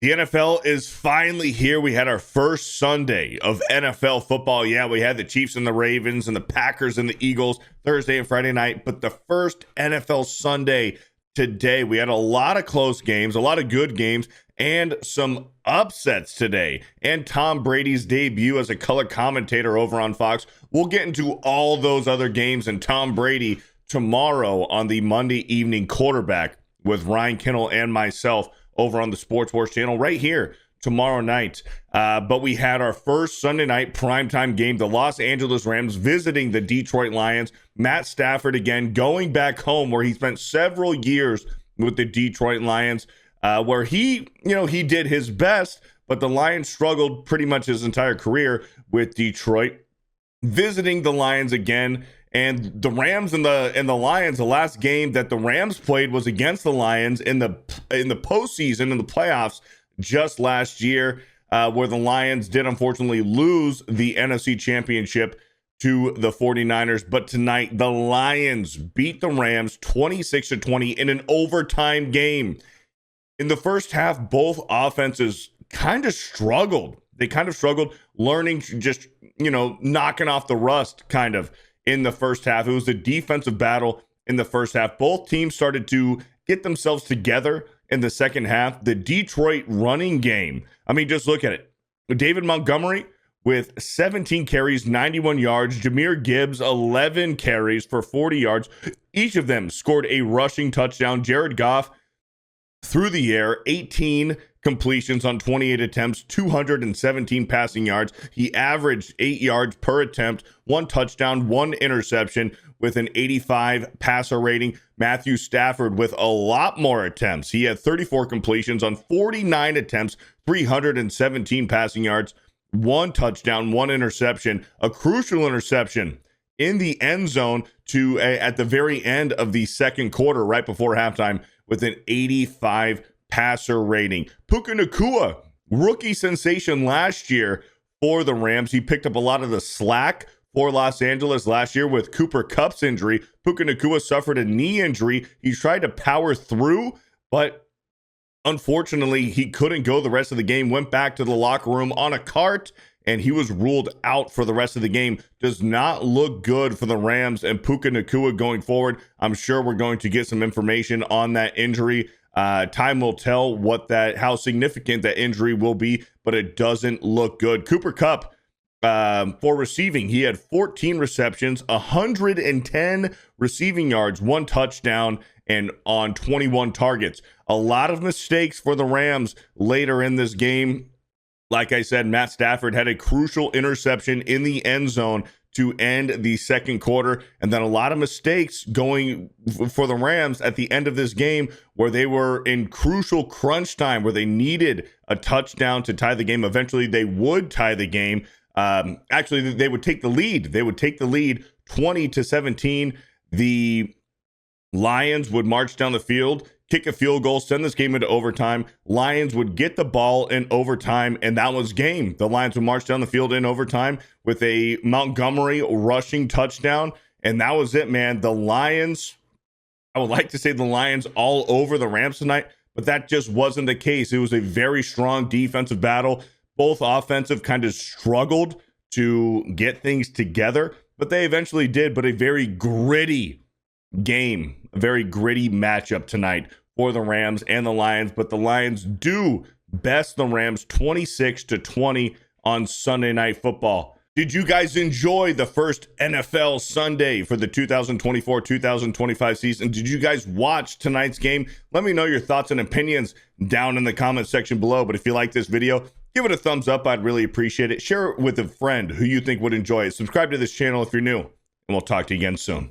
The NFL is finally here. We had our first Sunday of NFL football. Yeah, we had the Chiefs and the Ravens and the Packers and the Eagles Thursday and Friday night, but the first NFL Sunday today. We had a lot of close games, a lot of good games, and some upsets today. And Tom Brady's debut as a color commentator over on Fox. We'll get into all those other games and Tom Brady tomorrow on the Monday Evening Quarterback with Ryan Kinnell and myself over on the Sports Wars channel right here tomorrow night. But we had our first Sunday night primetime game, the Los Angeles Rams visiting the Detroit Lions. Matt Stafford again going back home where he spent several years with the Detroit Lions, where he did his best, but the Lions struggled pretty much his entire career with Detroit. Visiting the Lions again. And the Rams and the Lions, the last game that the Rams played was against the Lions in the postseason, in the playoffs just last year, where the Lions did unfortunately lose the NFC Championship to the 49ers. But tonight, the Lions beat the Rams 26-20 in an overtime game. In the first half, both offenses kind of struggled. They kind of struggled learning, just, knocking off the rust kind of. In the first half, it was a defensive battle in the first half. Both teams started to get themselves together in the second half. The Detroit running game, just look at it. David Montgomery with 17 carries, 91 yards. Jahmyr Gibbs, 11 carries for 40 yards. Each of them scored a rushing touchdown. Jared Goff, through the air, 18 completions on 28 attempts, 217 passing yards. He averaged 8 yards per attempt, 1 touchdown, 1 interception with an 85 passer rating. Matthew Stafford with a lot more attempts. He had 34 completions on 49 attempts, 317 passing yards, 1 touchdown, 1 interception, a crucial interception in the end zone at the very end of the second quarter, right before halftime, with an 85 passer rating. Puka Nacua, rookie sensation last year for the Rams. He picked up a lot of the slack for Los Angeles last year with Cooper Kupp's injury. Puka Nacua suffered a knee injury. He tried to power through, but unfortunately, he couldn't go the rest of the game. Went back to the locker room on a cart, and he was ruled out for the rest of the game. Does not look good for the Rams and Puka Nacua going forward. I'm sure we're going to get some information on that injury. Time will tell how significant that injury will be, but it doesn't look good. Cooper Kupp, for receiving, he had 14 receptions, 110 receiving yards, 1 touchdown, and on 21 targets. A lot of mistakes for the Rams later in this game. Like I said, Matt Stafford had a crucial interception in the end zone to end the second quarter, and then a lot of mistakes going for the Rams at the end of this game where they were in crucial crunch time where they needed a touchdown to tie the game. Eventually, they would tie the game. Actually, they would take the lead. They would take the lead 20-17. The Lions would march down the field, kick a field goal, send this game into overtime. Lions would get the ball in overtime, and that was game. The Lions would march down the field in overtime with a Montgomery rushing touchdown, and that was it, man. The Lions, I would like to say the Lions all over the Rams tonight, but that just wasn't the case. It was a very strong defensive battle. Both offensive kind of struggled to get things together, but they eventually did. But a very gritty game, a very gritty matchup tonight for the Rams and the Lions. But the Lions do best the Rams 26-20 on Sunday Night Football. Did you guys enjoy the first NFL Sunday for the 2024-2025 season? Did you guys watch tonight's game? Let me know your thoughts and opinions down in the comment section below. But if you like this video, give it a thumbs up. I'd really appreciate it. Share it with a friend who you think would enjoy it. Subscribe to this channel if you're new, and we'll talk to you again soon.